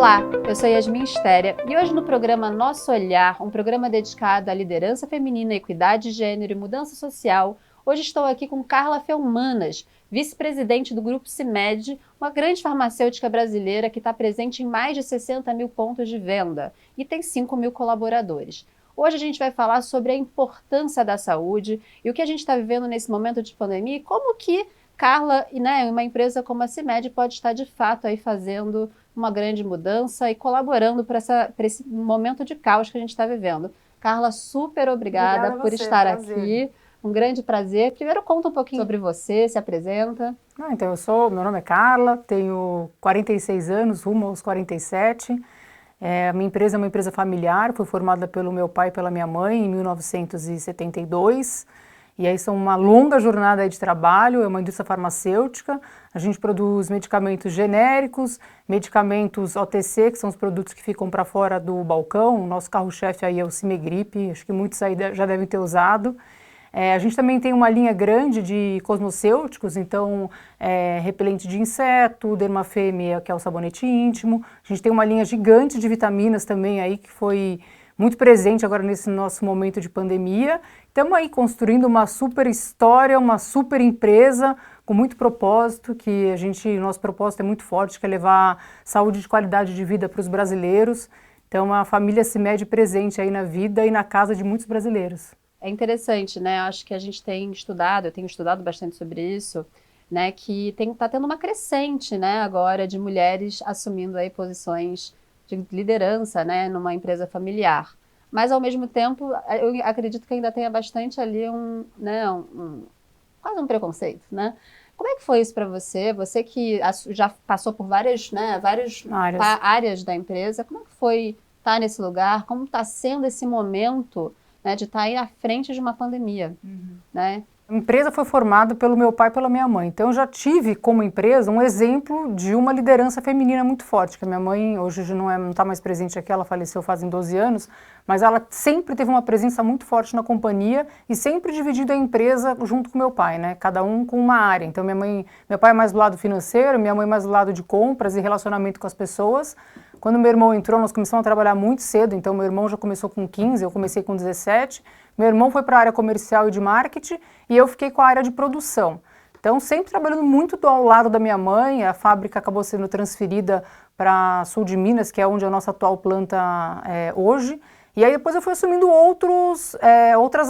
Olá, eu sou Yasmin Estéria e hoje no programa Nosso Olhar, um programa dedicado à liderança feminina, equidade de gênero e mudança social, hoje estou aqui com Carla Felmanas, vice-presidente do Grupo CIMED, uma grande farmacêutica brasileira que está presente em mais de 60 mil pontos de venda e tem 5 mil colaboradores. Hoje a gente vai falar sobre a importância da saúde e o que a gente está vivendo nesse momento de pandemia e como que Carla, uma empresa como a CIMED pode estar de fato aí fazendo uma grande mudança e colaborando para esse momento de caos que a gente está vivendo. Carla, super obrigada por estar aqui. Um grande prazer. Primeiro, conta um pouquinho sobre você, se apresenta. Então, meu nome é Carla, tenho 46 anos, rumo aos 47. A minha empresa é uma empresa familiar, foi formada pelo meu pai e pela minha mãe em 1972. E aí são uma longa jornada de trabalho, é uma indústria farmacêutica, a gente produz medicamentos genéricos, medicamentos OTC, que são os produtos que ficam para fora do balcão, o nosso carro-chefe aí é o Cimegripe, acho que muitos aí já devem ter usado. A gente também tem uma linha grande de cosmocêuticos, então repelente de inseto, Dermafeme, que é o sabonete íntimo, a gente tem uma linha gigante de vitaminas também aí que foi muito presente agora nesse nosso momento de pandemia. Estamos aí construindo uma super história, uma super empresa com muito propósito, que nosso propósito é muito forte, que é levar saúde de qualidade de vida para os brasileiros. Então a família CIMED presente aí na vida e na casa de muitos brasileiros. É interessante, né? Acho que a gente tem estudado, eu tenho estudado bastante sobre isso, né? Que está tendo uma crescente, né? Agora de mulheres assumindo aí posições de liderança, né, numa empresa familiar. Mas, ao mesmo tempo, eu acredito que ainda tenha bastante ali quase um preconceito, né? Como é que foi isso para você? Você que já passou por várias áreas da empresa, como é que foi estar nesse lugar? Como está sendo esse momento, né, de estar aí à frente de uma pandemia, né? A empresa foi formada pelo meu pai e pela minha mãe, então eu já tive como empresa um exemplo de uma liderança feminina muito forte, que a minha mãe hoje não está mais presente aqui, ela faleceu fazem 12 anos, mas ela sempre teve uma presença muito forte na companhia e sempre dividindo a empresa junto com meu pai, né? Cada um com uma área. Então meu pai é mais do lado financeiro, minha mãe mais do lado de compras e relacionamento com as pessoas. Quando meu irmão entrou, nós começamos a trabalhar muito cedo, então meu irmão já começou com 15, eu comecei com 17. Meu irmão foi para a área comercial e de marketing e eu fiquei com a área de produção. Então, sempre trabalhando muito ao lado da minha mãe, a fábrica acabou sendo transferida para sul de Minas, que é onde a nossa atual planta é hoje. E aí depois eu fui assumindo outras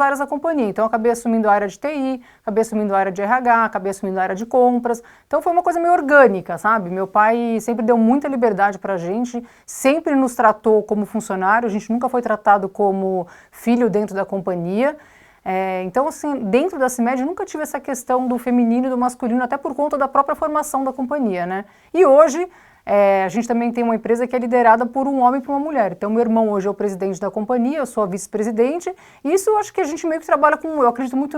áreas da companhia. Então eu acabei assumindo a área de TI, acabei assumindo a área de RH, acabei assumindo a área de compras. Então foi uma coisa meio orgânica, sabe? Meu pai sempre deu muita liberdade pra gente, sempre nos tratou como funcionário, a gente nunca foi tratado como filho dentro da companhia. Então, assim, dentro da CIMED eu nunca tive essa questão do feminino e do masculino, até por conta da própria formação da companhia, né? E hoje a gente também tem uma empresa que é liderada por um homem e por uma mulher. Então, meu irmão hoje é o presidente da companhia, eu sou a vice-presidente. E isso eu acho que a gente meio que trabalha eu acredito muito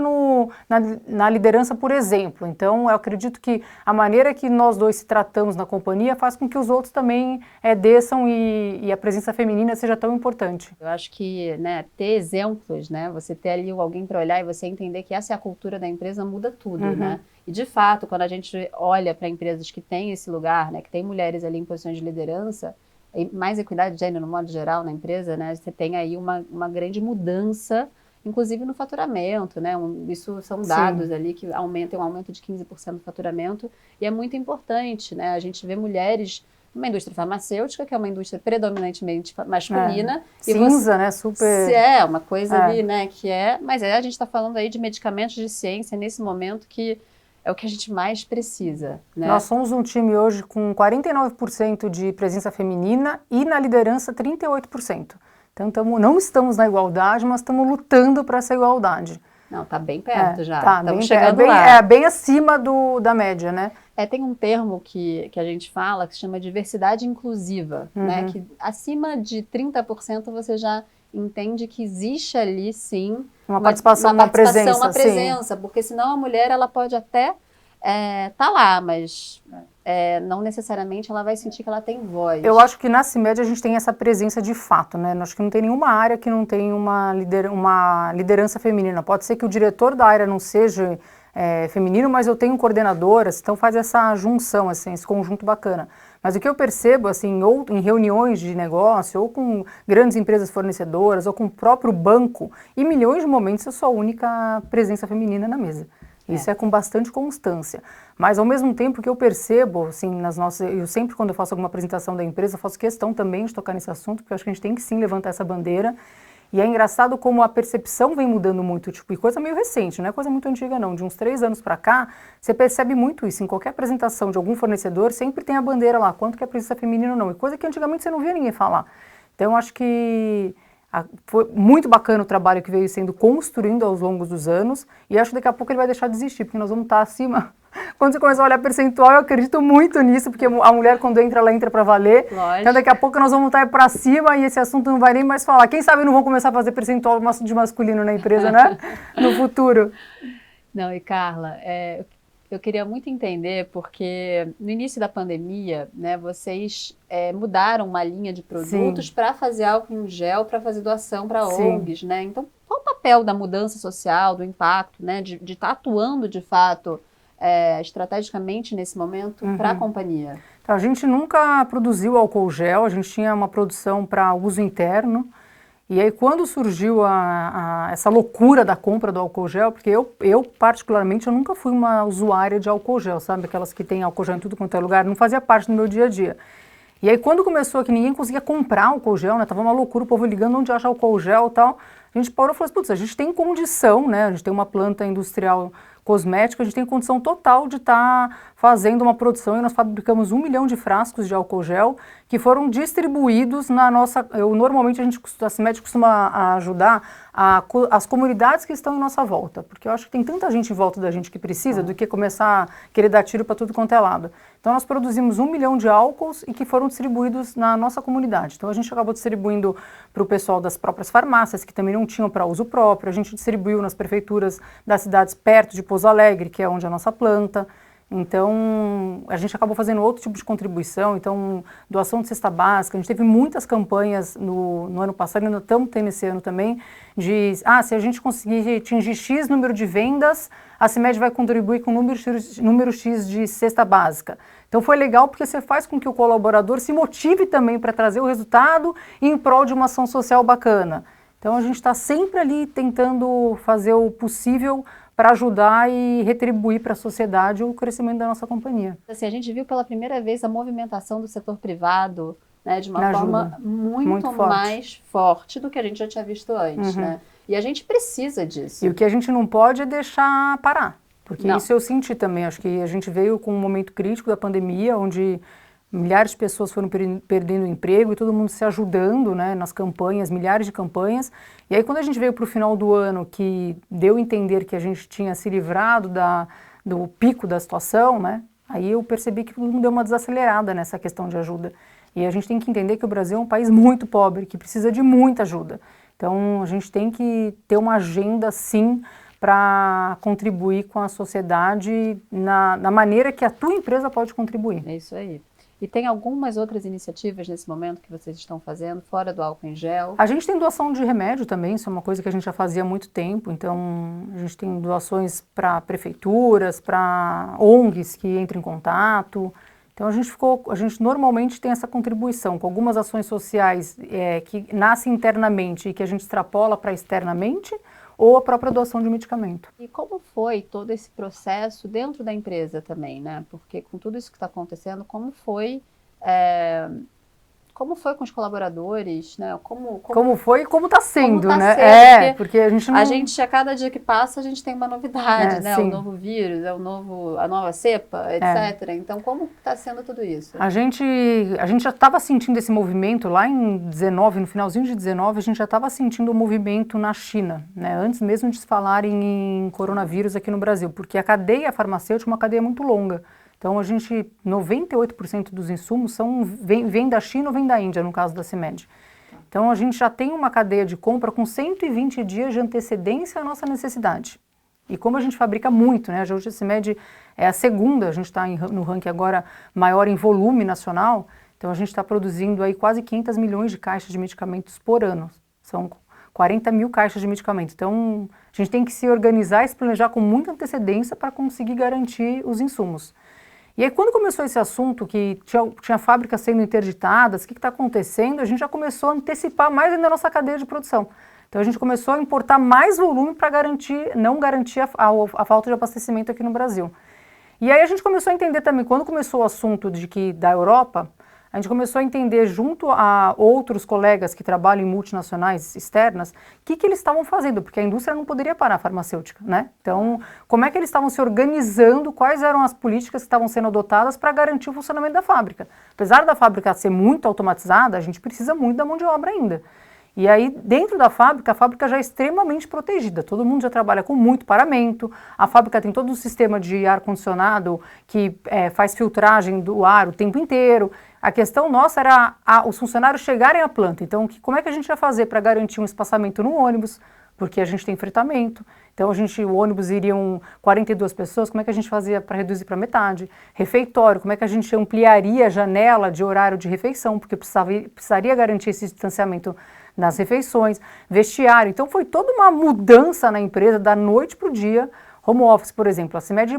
na liderança por exemplo. Então, eu acredito que a maneira que nós dois se tratamos na companhia faz com que os outros também desçam e a presença feminina seja tão importante. Eu acho que, né, ter exemplos, né, você ter ali alguém para olhar e você entender que essa é a cultura da empresa muda tudo, né? E, de fato, quando a gente olha para empresas que têm esse lugar, né, que tem mulheres ali em posições de liderança, e mais equidade de gênero no modo geral na empresa, né, você tem aí uma grande mudança, inclusive no faturamento, né? Isso são dados Sim. ali que tem um aumento de 15% do faturamento, e é muito importante, né? A gente vê mulheres numa indústria farmacêutica, que é uma indústria predominantemente masculina. Cinza, né? Super... É, uma coisa ali, né, mas a gente está falando aí de medicamentos de ciência nesse momento que é o que a gente mais precisa, né? Nós somos um time hoje com 49% de presença feminina e na liderança 38%. Então não estamos na igualdade, mas estamos lutando para essa igualdade. Não, tá bem perto já. Tá, estamos chegando lá. É bem acima da média, né? Tem um termo que a gente fala que se chama diversidade inclusiva, né? Que acima de 30% você já entende que existe ali, sim, uma participação, uma presença, porque senão a mulher ela pode até tá lá, mas não necessariamente ela vai sentir que ela tem voz. Eu acho que na CIMED a gente tem essa presença de fato, né? Acho que não tem nenhuma área que não tem uma liderança feminina. Pode ser que o diretor da área não seja feminino, mas eu tenho coordenadoras, então faz essa junção, assim, esse conjunto bacana. Mas o que eu percebo, assim, ou em reuniões de negócio, ou com grandes empresas fornecedoras, ou com o próprio banco, em milhões de momentos eu sou a única presença feminina na mesa. Isso é com bastante constância. Mas, ao mesmo tempo que eu percebo, assim, eu sempre, quando eu faço alguma apresentação da empresa, faço questão também de tocar nesse assunto, porque eu acho que a gente tem que sim levantar essa bandeira. E é engraçado como a percepção vem mudando muito, tipo, e coisa meio recente, não é coisa muito antiga não, de uns 3 anos para cá, você percebe muito isso, em qualquer apresentação de algum fornecedor, sempre tem a bandeira lá, quanto que é presença feminina ou não, e coisa que antigamente você não via ninguém falar. Então, eu acho que foi muito bacana o trabalho que veio sendo construindo ao longo dos anos, e acho que daqui a pouco ele vai deixar de existir, porque nós vamos estar acima. Quando você começar a olhar percentual, eu acredito muito nisso, porque a mulher, quando entra, ela entra para valer. Lógico. Então, daqui a pouco nós vamos estar para cima e esse assunto não vai nem mais falar. Quem sabe não vão começar a fazer percentual de masculino na empresa, né? No futuro. Não, e Carla, eu queria muito entender, porque no início da pandemia, né, vocês mudaram uma linha de produtos para fazer álcool em gel, para fazer doação para ONGs, né? Então, qual o papel da mudança social, do impacto, né, de estar atuando de fato estrategicamente nesse momento para a companhia? Então, a gente nunca produziu álcool gel, a gente tinha uma produção para uso interno. E aí, quando surgiu essa loucura da compra do álcool gel, porque eu particularmente, eu nunca fui uma usuária de álcool gel, sabe? Aquelas que tem álcool gel em tudo quanto é lugar, não fazia parte do meu dia a dia. E aí, quando começou que ninguém conseguia comprar álcool gel, né? Tava uma loucura, o povo ligando onde acha álcool gel e tal. A gente parou e falou assim, putz, a gente tem condição, né? A gente tem uma planta industrial cosmética, a gente tem condição total de estar fazendo uma produção e nós fabricamos 1 milhão de frascos de álcool gel que foram distribuídos na nossa... Normalmente a CIMED costuma ajudar as comunidades que estão em nossa volta, porque eu acho que tem tanta gente em volta da gente que precisa do que começar a querer dar tiro para tudo quanto é lado. Então nós produzimos 1 milhão de álcools e que foram distribuídos na nossa comunidade. Então a gente acabou distribuindo para o pessoal das próprias farmácias, que também não tinham para uso próprio, a gente distribuiu nas prefeituras das cidades perto de Pouso Alegre, que é onde é a nossa planta. Então, a gente acabou fazendo outro tipo de contribuição, então, doação de cesta básica, a gente teve muitas campanhas no ano passado, ainda estamos tendo esse ano também, de, se a gente conseguir atingir X número de vendas, a CIMED vai contribuir com número X de cesta básica. Então, foi legal porque você faz com que o colaborador se motive também para trazer o resultado em prol de uma ação social bacana. Então, a gente está sempre ali tentando fazer o possível para ajudar e retribuir para a sociedade o crescimento da nossa companhia. Assim, a gente viu pela primeira vez a movimentação do setor privado, né, de uma forma muito mais forte do que a gente já tinha visto antes, né? E a gente precisa disso. E o que a gente não pode é deixar parar, porque isso eu senti também. Acho que a gente veio com um momento crítico da pandemia, onde milhares de pessoas foram perdendo o emprego e todo mundo se ajudando, né, nas campanhas, milhares de campanhas. E aí, quando a gente veio para o final do ano, que deu a entender que a gente tinha se livrado do pico da situação, né, aí eu percebi que todo mundo deu uma desacelerada nessa questão de ajuda. E a gente tem que entender que o Brasil é um país muito pobre, que precisa de muita ajuda. Então, a gente tem que ter uma agenda, sim, para contribuir com a sociedade na maneira que a tua empresa pode contribuir. É isso aí. E tem algumas outras iniciativas nesse momento que vocês estão fazendo, fora do álcool em gel? A gente tem doação de remédio também, isso é uma coisa que a gente já fazia há muito tempo. Então, a gente tem doações para prefeituras, para ONGs que entram em contato. Então, a gente normalmente tem essa contribuição com algumas ações sociais que nascem internamente e que a gente extrapola para externamente, ou a própria doação de medicamento. E como foi todo esse processo dentro da empresa também, né? Porque com tudo isso que está acontecendo, como foi com os colaboradores, né? Como foi e como está sendo, né? Sendo, porque a gente não... a cada dia que passa, a gente tem uma novidade, né? Sim. O novo vírus, a nova cepa, etc. Então, como está sendo tudo isso? A gente já estava sentindo esse movimento lá em 19, no finalzinho de 19, a gente já estava sentindo o movimento na China, né? Antes mesmo de se falarem em coronavírus aqui no Brasil, porque a cadeia farmacêutica é uma cadeia muito longa. Então, 98% dos insumos vem da China ou vem da Índia, no caso da CIMED. Então, a gente já tem uma cadeia de compra com 120 dias de antecedência à nossa necessidade. E como a gente fabrica muito, né? Hoje a CIMED é a segunda, a gente está no ranking agora maior em volume nacional, então a gente está produzindo aí quase 500 milhões de caixas de medicamentos por ano. São 40 mil caixas de medicamentos. Então, a gente tem que se organizar e se planejar com muita antecedência para conseguir garantir os insumos. E aí quando começou esse assunto que tinha fábricas sendo interditadas, o que está acontecendo, a gente já começou a antecipar mais ainda a nossa cadeia de produção. Então a gente começou a importar mais volume para não garantir a falta de abastecimento aqui no Brasil. E aí a gente começou a entender também, quando começou o assunto da Europa, a gente começou a entender junto a outros colegas que trabalham em multinacionais externas, o que eles estavam fazendo, porque a indústria não poderia parar a farmacêutica, né? Então, como é que eles estavam se organizando, quais eram as políticas que estavam sendo adotadas para garantir o funcionamento da fábrica. Apesar da fábrica ser muito automatizada, a gente precisa muito da mão de obra ainda. E aí, dentro da fábrica, a fábrica já é extremamente protegida. Todo mundo já trabalha com muito paramento. A fábrica tem todo um sistema de ar-condicionado que faz filtragem do ar o tempo inteiro. A questão nossa era os funcionários chegarem à planta. Então, como é que a gente vai fazer para garantir um espaçamento no ônibus? Porque a gente tem fretamento. Então, o ônibus iriam 42 pessoas, como é que a gente fazia para reduzir para metade? Refeitório, como é que a gente ampliaria a janela de horário de refeição? Porque precisaria garantir esse distanciamento nas refeições, vestiário. Então foi toda uma mudança na empresa da noite para o dia. Home office, por exemplo, a CIMED é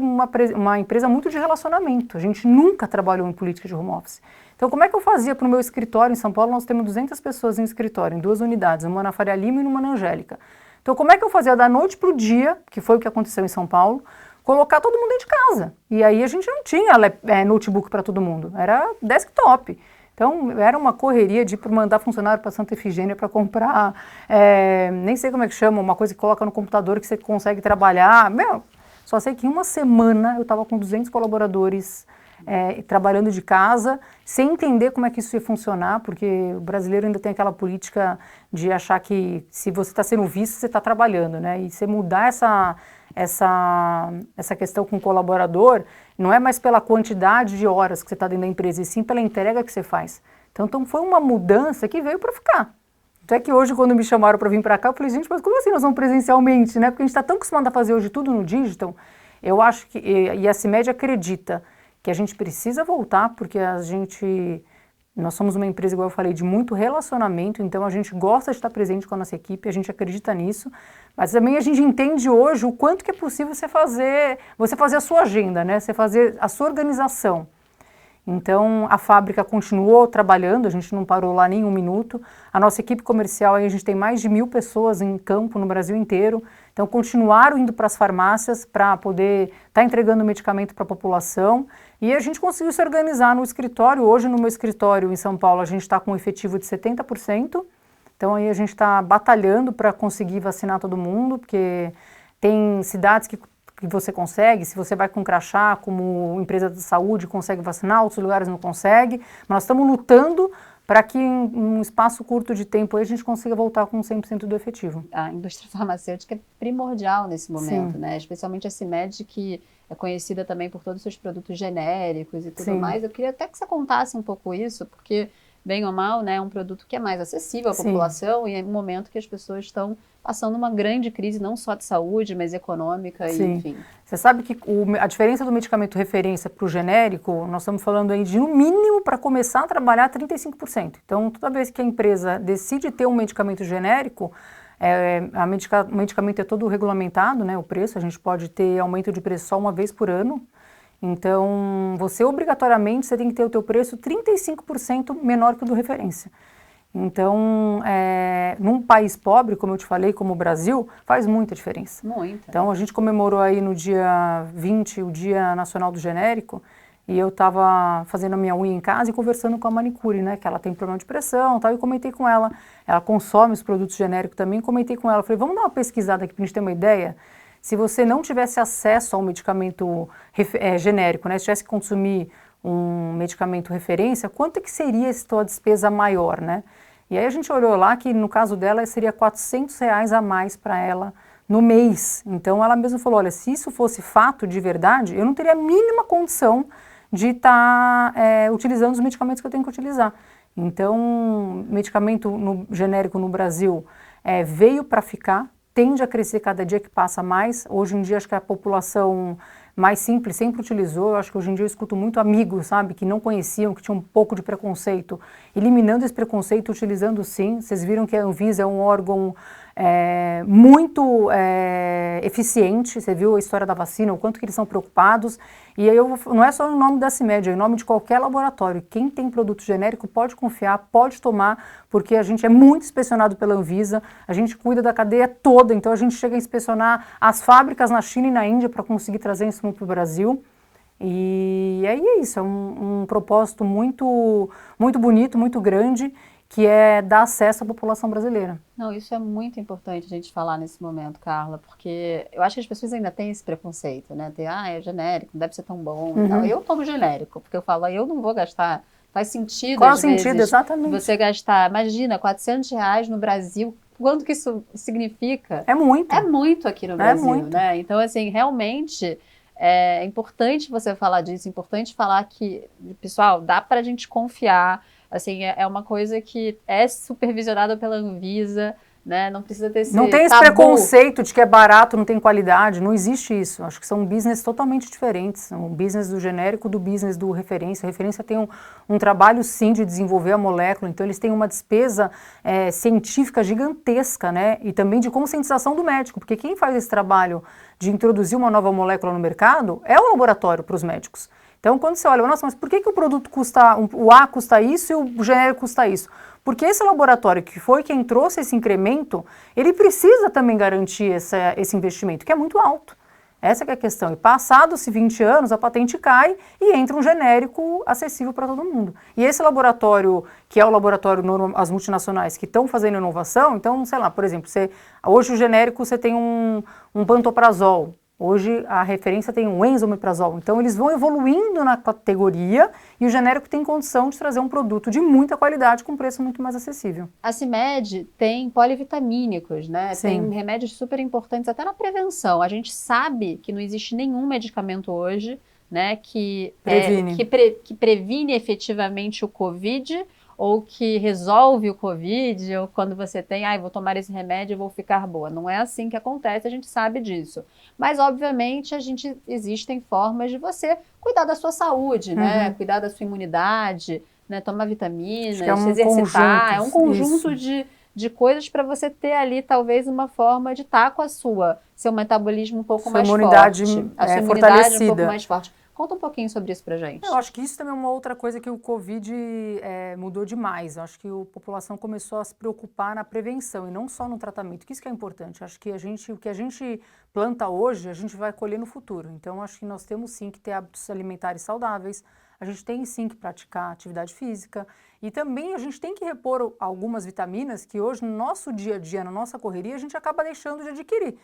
uma empresa muito de relacionamento, a gente nunca trabalhou em política de home office. Então como é que eu fazia para o meu escritório em São Paulo? Nós temos 200 pessoas em escritório, em 2 unidades, uma na Faria Lima e uma na Angélica. Então como é que eu fazia da noite para o dia, que foi o que aconteceu em São Paulo, colocar todo mundo dentro de casa? E aí a gente não tinha notebook para todo mundo, era desktop. Então, era uma correria de mandar funcionário para Santa Efigênia para comprar, nem sei como é que chama, uma coisa que coloca no computador que você consegue trabalhar. Só sei que em uma semana eu estava com 200 colaboradores trabalhando de casa, sem entender como é que isso ia funcionar, porque o brasileiro ainda tem aquela política de achar que se você está sendo visto, você está trabalhando, né? E você mudar essa questão com o colaborador, não é mais pela quantidade de horas que você está dentro da empresa, e sim pela entrega que você faz. Então foi uma mudança que veio para ficar. Até que hoje, quando me chamaram para vir para cá, eu falei, gente, mas como assim nós vamos presencialmente, né? Porque a gente está tão acostumado a fazer hoje tudo no digital. Eu acho que, e a CIMED acredita que a gente precisa voltar, porque nós somos uma empresa, igual eu falei, de muito relacionamento, então a gente gosta de estar presente com a nossa equipe, a gente acredita nisso, mas também a gente entende hoje o quanto que é possível você fazer a sua agenda, né? Você fazer a sua organização. Então a fábrica continuou trabalhando, a gente não parou lá nem um minuto. A nossa equipe comercial, aí a gente tem mais de 1.000 pessoas em campo no Brasil inteiro, então continuaram indo para as farmácias para poder estar entregando medicamento para a população. E a gente conseguiu se organizar no escritório. Hoje, no meu escritório em São Paulo, a gente está com um efetivo de 70%. Então, aí a gente está batalhando para conseguir vacinar todo mundo, porque tem cidades que você consegue, se você vai com crachá, como empresa de saúde, consegue vacinar, outros lugares não consegue. Mas nós estamos lutando para que em um espaço curto de tempo aí, a gente consiga voltar com 100% do efetivo. A indústria farmacêutica é primordial nesse momento, né? Especialmente a CIMED, que é conhecida também por todos os seus produtos genéricos e tudo mais. Eu queria até que você contasse um pouco isso, porque, bem ou mal, né, é um produto que é mais acessível à população e é um momento que as pessoas estão passando uma grande crise, não só de saúde, mas econômica, e, enfim. Você sabe que a diferença do medicamento referência para o genérico, nós estamos falando aí de, no mínimo, para começar a trabalhar, 35%. Então, toda vez que a empresa decide ter um medicamento genérico, o medicamento é todo regulamentado, né, o preço, a gente pode ter aumento de preço só uma vez por ano. Então, obrigatoriamente, você tem que ter o teu preço 35% menor que o do referência. Então, num país pobre, como eu te falei, como o Brasil, faz muita diferença. Muita. Então, a gente comemorou aí no dia 20, o Dia Nacional do Genérico, e eu estava fazendo a minha unha em casa e conversando com a manicure, né, que ela tem problema de pressão e tal, e comentei com ela, ela consome os produtos genéricos também, comentei com ela, falei, vamos dar uma pesquisada aqui para a gente ter uma ideia? Se você não tivesse acesso ao medicamento genérico, né, se tivesse que consumir um medicamento referência, quanto é que seria a sua despesa maior, né? E aí a gente olhou lá que no caso dela seria R$400 a mais para ela no mês. Então ela mesma falou, olha, se isso fosse fato de verdade, eu não teria a mínima condição de estar utilizando os medicamentos que eu tenho que utilizar. Então, medicamento genérico no Brasil veio para ficar, tende a crescer cada dia que passa mais. Hoje em dia acho que a população mais simples sempre utilizou. Eu acho que hoje em dia eu escuto muito amigos, sabe, que não conheciam, que tinham um pouco de preconceito, eliminando esse preconceito, utilizando sim. Vocês viram que a Anvisa é um órgão muito eficiente. Você viu a história da vacina, o quanto que eles são preocupados. E aí não é só em nome da CIMED, é em nome de qualquer laboratório. Quem tem produto genérico pode confiar, pode tomar, porque a gente é muito inspecionado pela Anvisa, a gente cuida da cadeia toda, então a gente chega a inspecionar as fábricas na China e na Índia para conseguir trazer insumo para o Brasil. E aí é isso, é um propósito muito, muito bonito, muito grande, que é dar acesso à população brasileira. Não, isso é muito importante a gente falar nesse momento, Carla, porque eu acho que as pessoas ainda têm esse preconceito, né? É genérico, não deve ser tão bom e tal. Eu tomo genérico, porque eu falo, eu não vou gastar. Faz sentido, Qual é o às sentido, vezes, exatamente? você gastar, imagina, R$ 400 no Brasil, quanto que isso significa? É muito. É muito aqui no Brasil, muito. né? Então, assim, realmente é importante você falar disso, é importante falar que, pessoal, dá pra gente confiar. Assim, é uma coisa que é supervisionada pela Anvisa, né? Não precisa ter esse Não tem esse tabu. preconceito de que é barato, não tem qualidade, não existe isso. Acho que são business totalmente diferentes. O business do genérico do business do referência. A referência tem um trabalho, sim, de desenvolver a molécula, então eles têm uma despesa científica gigantesca, né? E também de conscientização do médico, porque quem faz esse trabalho de introduzir uma nova molécula no mercado é o laboratório para os médicos. Então, quando você olha, nossa, mas por que o produto custa, o A custa isso e o genérico custa isso? Porque esse laboratório que foi quem trouxe esse incremento, ele precisa também garantir esse investimento, que é muito alto. Essa que é a questão. E passados 20 anos, a patente cai e entra um genérico acessível para todo mundo. E esse laboratório, que é o laboratório, as multinacionais que estão fazendo inovação, então, sei lá, por exemplo, hoje o genérico você tem um pantoprazol. Hoje a referência tem um enzomeprazol, então eles vão evoluindo na categoria e o genérico tem condição de trazer um produto de muita qualidade com preço muito mais acessível. A CIMED tem polivitamínicos, né? Sim. Tem remédios super importantes até na prevenção. A gente sabe que não existe nenhum medicamento hoje, né, que previne efetivamente o Covid ou que resolve o Covid, ou quando você tem, vou tomar esse remédio e vou ficar boa. Não é assim que acontece, a gente sabe disso. Mas, obviamente, existem formas de você cuidar da sua saúde, né? Cuidar da sua imunidade, né? Tomar vitaminas, se exercitar. É um conjunto de coisas para você ter ali, talvez, uma forma de estar com seu metabolismo um pouco mais forte. A sua imunidade fortalecida. Um pouco mais forte. Conta um pouquinho sobre isso pra gente. Eu acho que isso também é uma outra coisa que o Covid mudou demais. Eu acho que a população começou a se preocupar na prevenção e não só no tratamento, que isso que é importante. Eu acho que o que a gente planta hoje, a gente vai colher no futuro. Então, acho que nós temos sim que ter hábitos alimentares saudáveis, a gente tem sim que praticar atividade física e também a gente tem que repor algumas vitaminas que hoje, no nosso dia a dia, na nossa correria, a gente acaba deixando de adquirir.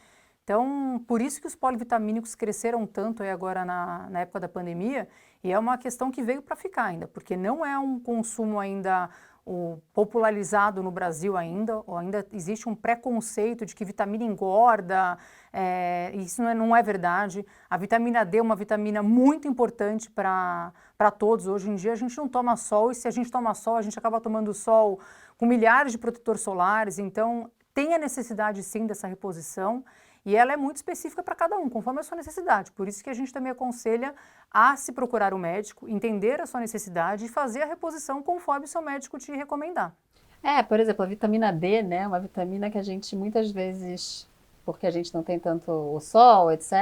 Então, por isso que os polivitamínicos cresceram tanto aí agora na época da pandemia, e é uma questão que veio para ficar ainda, porque não é um consumo ainda popularizado no Brasil ainda, ou ainda existe um preconceito de que vitamina engorda, isso não é verdade. A vitamina D é uma vitamina muito importante para todos. Hoje em dia a gente não toma sol, e se a gente toma sol, a gente acaba tomando sol com milhares de protetores solares, então tem a necessidade sim dessa reposição. E ela é muito específica para cada um, conforme a sua necessidade. Por isso que a gente também aconselha a se procurar um médico, entender a sua necessidade e fazer a reposição conforme o seu médico te recomendar. Por exemplo, a vitamina D, né? Uma vitamina que a gente muitas vezes, porque a gente não tem tanto o sol, etc.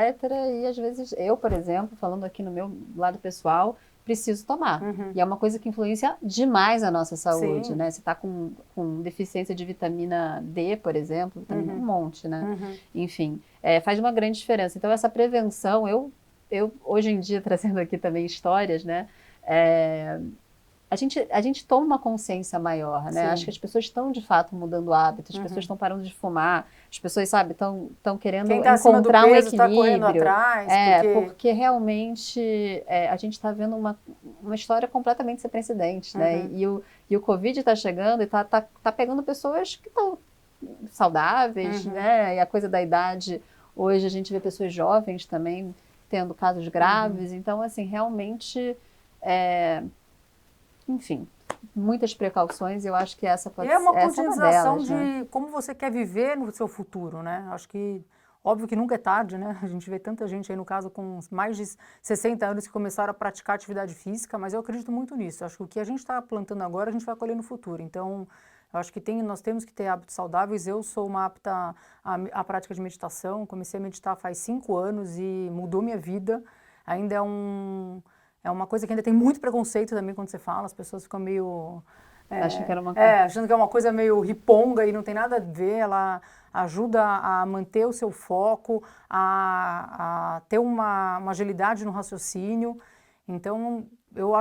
E às vezes eu, por exemplo, falando aqui no meu lado pessoal, preciso tomar. E é uma coisa que influencia demais a nossa saúde, né? Você está com deficiência de vitamina D, por exemplo, vitamina um monte, né? Enfim, faz uma grande diferença. Então, essa prevenção, eu hoje em dia, trazendo aqui também histórias, né? A gente toma uma consciência maior, né? Acho que as pessoas estão, de fato, mudando hábitos, as pessoas estão parando de fumar, as pessoas, sabe, estão querendo encontrar um equilíbrio. Tá correndo atrás, porque realmente a gente está vendo uma história completamente sem precedentes, né? E o Covid está chegando e tá pegando pessoas que estão saudáveis, né? E a coisa da idade, hoje a gente vê pessoas jovens também tendo casos graves, então, assim, realmente... Enfim, muitas precauções, eu acho que essa pode ser uma conscientização de né? como você quer viver no seu futuro, né? Acho que, óbvio que nunca é tarde, né? A gente vê tanta gente aí, no caso, com mais de 60 anos que começaram a praticar atividade física, mas eu acredito muito nisso. Acho que o que a gente está plantando agora, a gente vai colher no futuro. Então, Eu acho que nós temos que ter hábitos saudáveis. Eu sou uma apta à prática de meditação, comecei a meditar faz 5 anos e mudou minha vida. Ainda é uma coisa que ainda tem muito preconceito também quando você fala, as pessoas ficam meio... achando que é uma coisa meio riponga e não tem nada a ver. Ela ajuda a manter o seu foco, a ter uma agilidade no raciocínio. Então, eu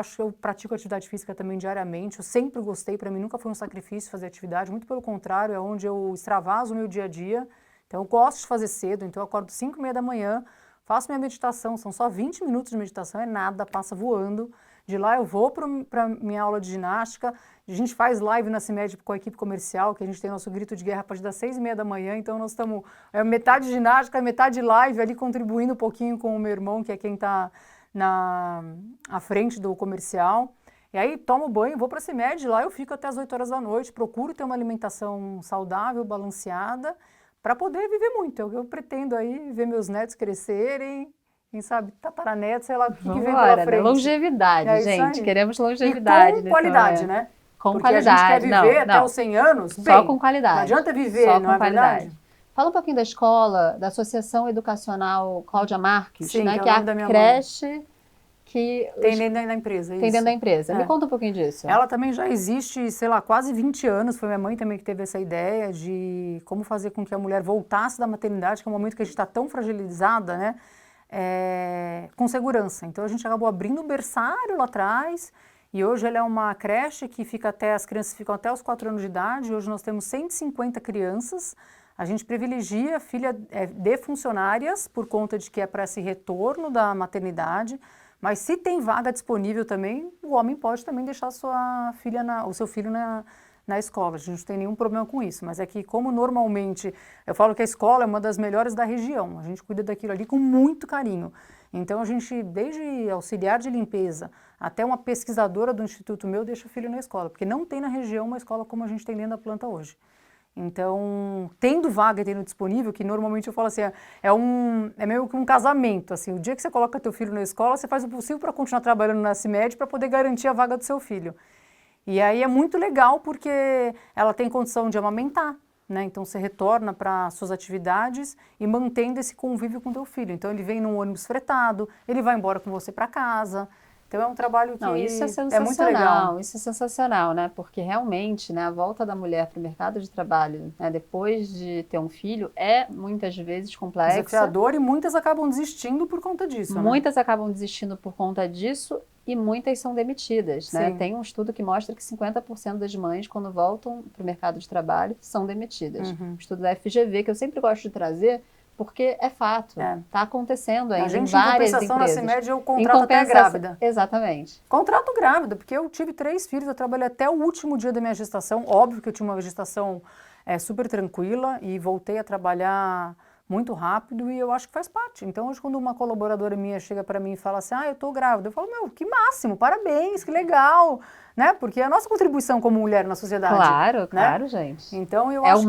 pratico atividade física também diariamente. Eu sempre gostei, para mim nunca foi um sacrifício fazer atividade, muito pelo contrário, é onde eu extravaso o meu dia a dia. Então, eu gosto de fazer cedo, então eu acordo 5h30 da manhã, faço minha meditação, são só 20 minutos de meditação, é nada, passa voando. De lá eu vou para minha aula de ginástica, a gente faz live na CIMED com a equipe comercial, que a gente tem nosso grito de guerra a partir das 6h30 da manhã, então nós estamos metade ginástica, metade live, ali contribuindo um pouquinho com o meu irmão, que é quem está à frente do comercial. E aí tomo banho, vou para a CIMED, lá eu fico até as 8 horas da noite, procuro ter uma alimentação saudável, balanceada, para poder viver muito. Eu pretendo aí ver meus netos crescerem, quem sabe tataranetos, sei lá o que vem pela frente. Longevidade, gente, queremos longevidade. E com qualidade, né? Com porque qualidade. A gente quer viver até os 100 anos, só com qualidade. Não adianta viver, só não é verdade? Fala um pouquinho da escola, da Associação Educacional Cláudia Marques, sim, né, que é a creche que... Tem dentro da empresa, Tem dentro da empresa. Me conta um pouquinho disso. Ela também já existe, sei lá, quase 20 anos. Foi minha mãe também que teve essa ideia de como fazer com que a mulher voltasse da maternidade, que é um momento que a gente está tão fragilizada, né? Com segurança. Então a gente acabou abrindo um berçário lá atrás e hoje ela é uma creche que as crianças ficam até os 4 anos de idade. Hoje nós temos 150 crianças. A gente privilegia a filha de funcionárias por conta de que é para esse retorno da maternidade, mas se tem vaga disponível também, o homem pode também deixar o seu filho na escola. A gente não tem nenhum problema com isso, mas é que como normalmente, eu falo que a escola é uma das melhores da região, a gente cuida daquilo ali com muito carinho. Então a gente, desde auxiliar de limpeza até uma pesquisadora do instituto meu, deixa o filho na escola, porque não tem na região uma escola como a gente tem dentro da planta hoje. Então, tendo vaga e tendo disponível, que normalmente eu falo assim, é meio que um casamento, assim, o dia que você coloca teu filho na escola, você faz o possível para continuar trabalhando na CIMED para poder garantir a vaga do seu filho. E aí é muito legal porque ela tem condição de amamentar, né? Então você retorna para suas atividades e mantendo esse convívio com teu filho. Então ele vem num ônibus fretado, ele vai embora com você para casa. Então é um trabalho que isso é sensacional, é muito legal. Isso é sensacional, né? Porque realmente, né, a volta da mulher para o mercado de trabalho, né, depois de ter um filho, é muitas vezes complexa. Desafiador, e muitas acabam desistindo por conta disso. Muitas acabam desistindo por conta disso e muitas são demitidas, né? Tem um estudo que mostra que 50% das mães, quando voltam para o mercado de trabalho, são demitidas. Um estudo da FGV, que eu sempre gosto de trazer, porque é fato, está acontecendo ainda em várias empresas. Na CIMED eu contrato até grávida. Exatamente. Contrato grávida, porque eu tive 3 filhos, eu trabalhei até o último dia da minha gestação. Óbvio que eu tinha uma gestação super tranquila e voltei a trabalhar muito rápido e eu acho que faz parte. Então hoje quando uma colaboradora minha chega para mim e fala assim, eu tô grávida, eu falo, que máximo, parabéns, que legal, né? Porque é a nossa contribuição como mulher na sociedade. Claro, gente. Então eu acho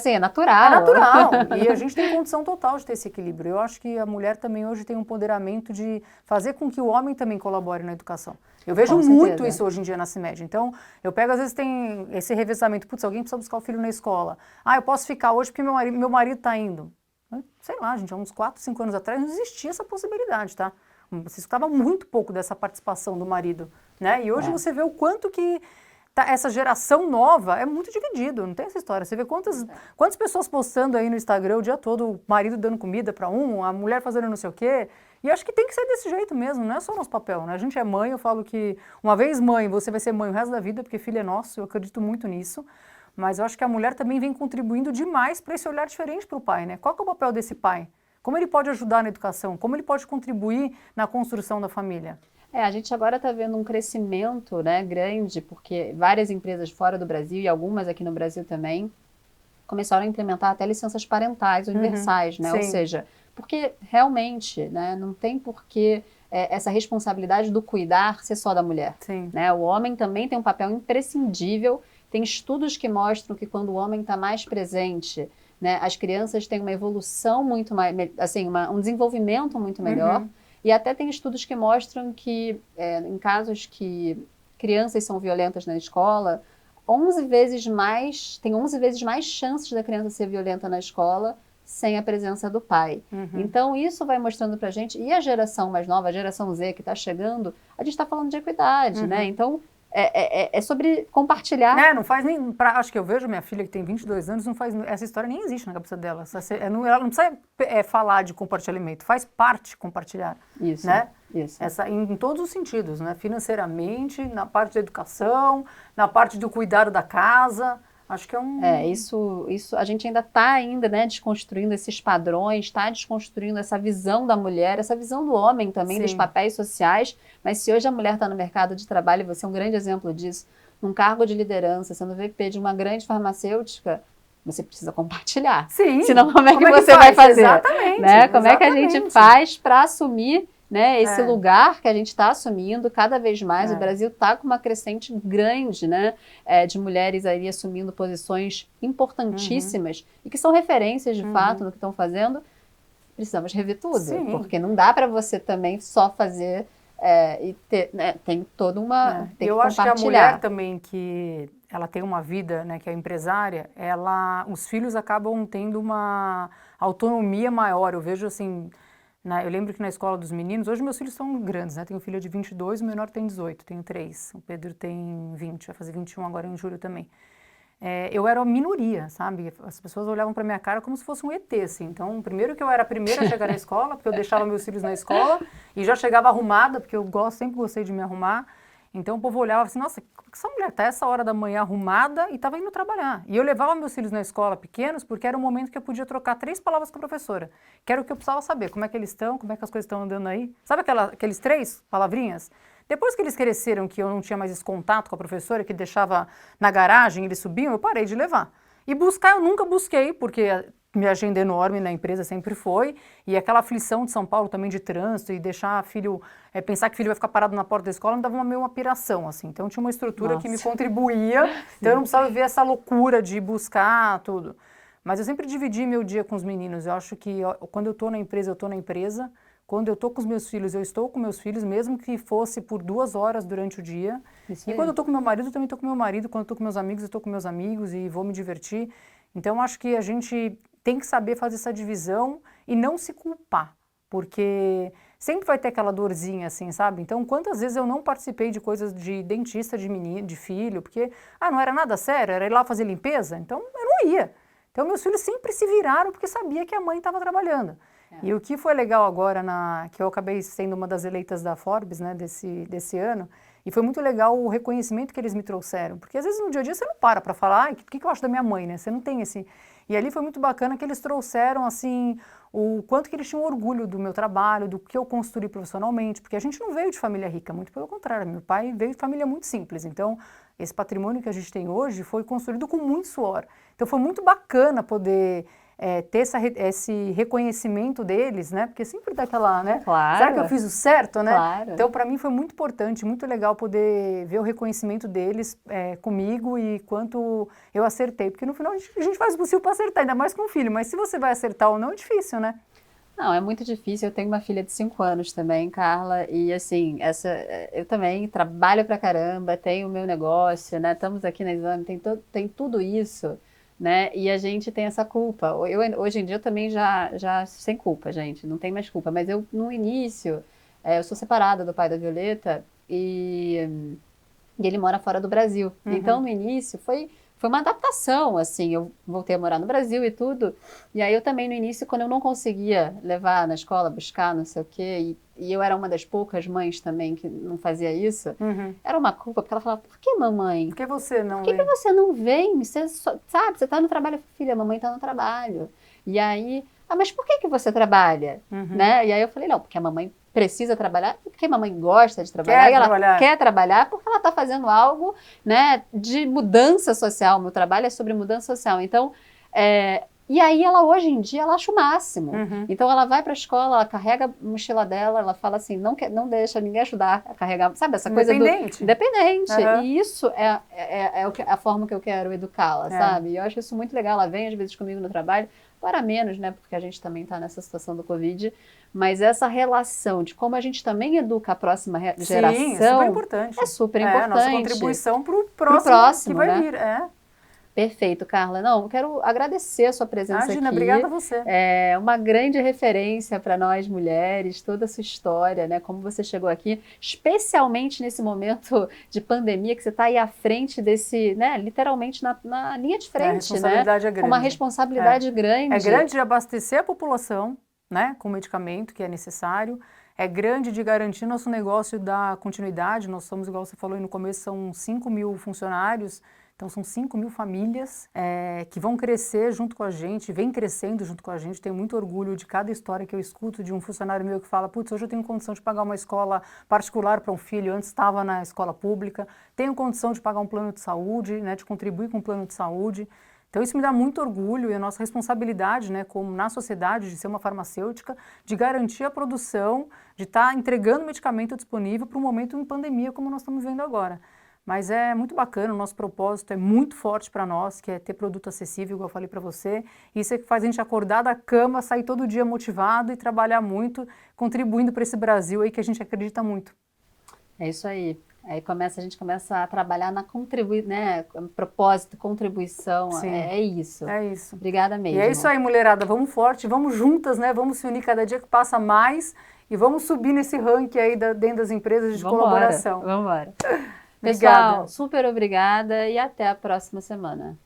que é natural. É natural. E a gente tem condição total de ter esse equilíbrio. Eu acho que a mulher também hoje tem um empoderamento de fazer com que o homem também colabore na educação. Eu vejo muito isso hoje em dia na CIMED. Então, eu pego, às vezes tem esse revezamento, alguém precisa buscar o filho na escola. Eu posso ficar hoje porque meu marido está indo. Sei lá, gente, há uns 4, 5 anos atrás não existia essa possibilidade, tá? Você escutava muito pouco dessa participação do marido, né? E hoje você vê o quanto que essa geração nova é muito dividido, não tem essa história. Você vê quantas pessoas postando aí no Instagram o dia todo, o marido dando comida para a mulher fazendo não sei o quê. E acho que tem que ser desse jeito mesmo, não é só nosso papel, né? A gente é mãe, eu falo que uma vez mãe, você vai ser mãe o resto da vida, porque filho é nosso, eu acredito muito nisso. Mas eu acho que a mulher também vem contribuindo demais para esse olhar diferente para o pai, né? Qual que é o papel desse pai? Como ele pode ajudar na educação? Como ele pode contribuir na construção da família? A gente agora está vendo um crescimento, né, grande, porque várias empresas fora do Brasil e algumas aqui no Brasil também começaram a implementar até licenças parentais universais, né? Ou seja, porque realmente, né, não tem porquê essa responsabilidade do cuidar ser só da mulher. Né? O homem também tem um papel imprescindível. Tem estudos que mostram que quando o homem está mais presente, né, as crianças têm uma evolução muito mais, assim, um desenvolvimento muito melhor. E até tem estudos que mostram que, em casos que crianças são violentas na escola, tem 11 vezes mais chances da criança ser violenta na escola sem a presença do pai. Então, isso vai mostrando pra gente, e a geração mais nova, a geração Z que está chegando, a gente está falando de equidade, né? Então, é sobre compartilhar. Não faz nem... acho que eu vejo minha filha que tem 22 anos, não faz, essa história nem existe na cabeça dela. Ela não precisa falar de compartilhamento, faz parte compartilhar. Isso, né? isso. Em todos os sentidos, né? Financeiramente, na parte da educação, na parte do cuidado da casa. Acho que é um... Isso a gente ainda está né, desconstruindo esses padrões, está desconstruindo essa visão da mulher, essa visão do homem também, dos papéis sociais. Mas se hoje a mulher está no mercado de trabalho, e você é um grande exemplo disso, num cargo de liderança, sendo VP de uma grande farmacêutica, você precisa compartilhar. Sim. Senão como é que você vai fazer? Exatamente. Né? Como é que a gente faz para assumir, né, esse lugar que a gente está assumindo cada vez mais? O Brasil está com uma crescente grande, né, de mulheres aí assumindo posições importantíssimas e que são referências de fato no que estão fazendo. Precisamos rever tudo, porque não dá para você também só fazer e ter, né, tem toda uma... Tem eu que acho que a mulher também, que ela tem uma vida, né, que é empresária, os filhos acabam tendo uma autonomia maior. Eu vejo assim... Eu lembro que na escola dos meninos, hoje meus filhos são grandes, né? Tenho um filho de 22, o menor tem 18, tenho 3. O Pedro tem 20, vai fazer 21 agora em julho também. Eu era a minoria, sabe? As pessoas olhavam para minha cara como se fosse um ET, assim. Então, primeiro que eu era a primeira a chegar na escola, porque eu deixava meus filhos na escola e já chegava arrumada, porque eu sempre gostei de me arrumar. Então o povo olhava assim, nossa, como que essa mulher tá essa hora da manhã arrumada e estava indo trabalhar? E eu levava meus filhos na escola pequenos porque era um momento que eu podia trocar 3 palavras com a professora, que era o que eu precisava saber, como é que eles estão, como é que as coisas estão andando aí. Sabe aqueles 3 palavrinhas? Depois que eles cresceram, que eu não tinha mais esse contato com a professora, que deixava na garagem, eles subiam, eu parei de levar. E buscar eu nunca busquei, porque minha agenda enorme na empresa sempre foi, e aquela aflição de São Paulo também de trânsito, e deixar filho, pensar que filho vai ficar parado na porta da escola, me dava meio uma piração, assim. Então tinha uma estrutura que me contribuía, então eu não precisava ver essa loucura de buscar tudo. Mas eu sempre dividi meu dia com os meninos. Eu acho que quando eu estou na empresa, eu estou na empresa. Quando eu estou com os meus filhos, eu estou com meus filhos, mesmo que fosse por 2 horas durante o dia. E quando eu estou com meu marido, eu também estou com meu marido. Quando eu estou com meus amigos, eu estou com meus amigos e vou me divertir. Então, acho que a gente tem que saber fazer essa divisão e não se culpar, porque sempre vai ter aquela dorzinha assim, sabe? Então, quantas vezes eu não participei de coisas de dentista de menino, de filho, porque não era nada sério, era ir lá fazer limpeza, então eu não ia. Então, meus filhos sempre se viraram porque sabia que a mãe estava trabalhando. E o que foi legal agora, que eu acabei sendo uma das eleitas da Forbes, né, desse ano, e foi muito legal o reconhecimento que eles me trouxeram, porque às vezes no dia a dia você não para falar, o que eu acho da minha mãe, né? Você não tem esse... E ali foi muito bacana que eles trouxeram, assim, o quanto que eles tinham orgulho do meu trabalho, do que eu construí profissionalmente, porque a gente não veio de família rica, muito pelo contrário, meu pai veio de família muito simples, então esse patrimônio que a gente tem hoje foi construído com muito suor. Então foi muito bacana poder ter esse reconhecimento deles, né? Porque sempre dá aquela, né? Claro. Será que eu fiz o certo, né? Claro. Então, para mim foi muito importante, muito legal poder ver o reconhecimento deles comigo e quanto eu acertei. Porque no final a gente faz o possível para acertar, ainda mais com o filho. Mas se você vai acertar ou não, é difícil, né? Não, é muito difícil. Eu tenho uma filha de 5 anos também, Carla, e assim, eu também trabalho pra caramba, tenho o meu negócio, né? Estamos aqui na Exame, tem tudo isso, né? E a gente tem essa culpa. Hoje em dia eu também já sem culpa, gente, não tem mais culpa. Mas eu, no início, eu sou separada do pai da Violeta e ele mora fora do Brasil. Então, no início, foi uma adaptação, assim, eu voltei a morar no Brasil e tudo, e aí eu também no início, quando eu não conseguia levar na escola, buscar, não sei o quê, e eu era uma das poucas mães também que não fazia isso, era uma culpa, porque ela falava, por que mamãe? Por que você não Por que você não vem? Você sabe, você tá no trabalho, filha, a mamãe tá no trabalho. E aí, mas por que você trabalha? Né? E aí eu falei, não, porque a mamãe precisa trabalhar, porque a mamãe gosta de trabalhar, ela quer trabalhar porque ela está fazendo algo, né, de mudança social. Meu trabalho é sobre mudança social. Então, e aí ela hoje em dia ela acha o máximo. Então ela vai para a escola, ela carrega a mochila dela, ela fala assim, não deixa ninguém ajudar a carregar, sabe essa coisa independente. Independente. E isso é a forma que eu quero educá-la, sabe? E eu acho isso muito legal. Ela vem às vezes comigo no trabalho, agora menos, né, porque a gente também está nessa situação do Covid, mas essa relação de como a gente também educa a próxima geração Sim, é super importante. é super A nossa importante. contribuição para o Pro próximo que vai né? vir. Perfeito, Carla. Não, eu quero agradecer a sua presença Imagina, aqui. obrigada a você. É uma grande referência para nós mulheres, toda a sua história, né? Como você chegou aqui, especialmente nesse momento de pandemia, que você está aí à frente desse, né? Literalmente na linha de frente, A responsabilidade é grande. Com uma responsabilidade grande. É grande de abastecer a população, né? Com o medicamento que é necessário. É grande de garantir nosso negócio da continuidade. Nós somos, igual você falou aí no começo, são 5.000 funcionários. Então, são 5.000 famílias que vão crescer junto com a gente, vem crescendo junto com a gente. Tenho muito orgulho de cada história que eu escuto de um funcionário meu que fala: putz, hoje eu tenho condição de pagar uma escola particular para um filho, antes estava na escola pública. Tenho condição de pagar um plano de saúde, né, de contribuir com um plano de saúde. Então, isso me dá muito orgulho e a nossa responsabilidade, né, como na sociedade, de ser uma farmacêutica, de garantir a produção, de estar entregando medicamento disponível para um momento em pandemia como nós estamos vendo agora. Mas é muito bacana, o nosso propósito é muito forte para nós, que é ter produto acessível, igual eu falei para você. Isso é que faz a gente acordar da cama, sair todo dia motivado e trabalhar muito, contribuindo para esse Brasil aí que a gente acredita muito. É isso aí. Aí a gente começa a trabalhar na né? Propósito, contribuição. É isso. É isso. Obrigada mesmo. E é isso aí, mulherada. Vamos forte, vamos juntas, né? Vamos se unir cada dia que passa mais e vamos subir nesse ranking aí dentro das empresas de colaboração. Vamos embora. Pessoal, super obrigada e até a próxima semana.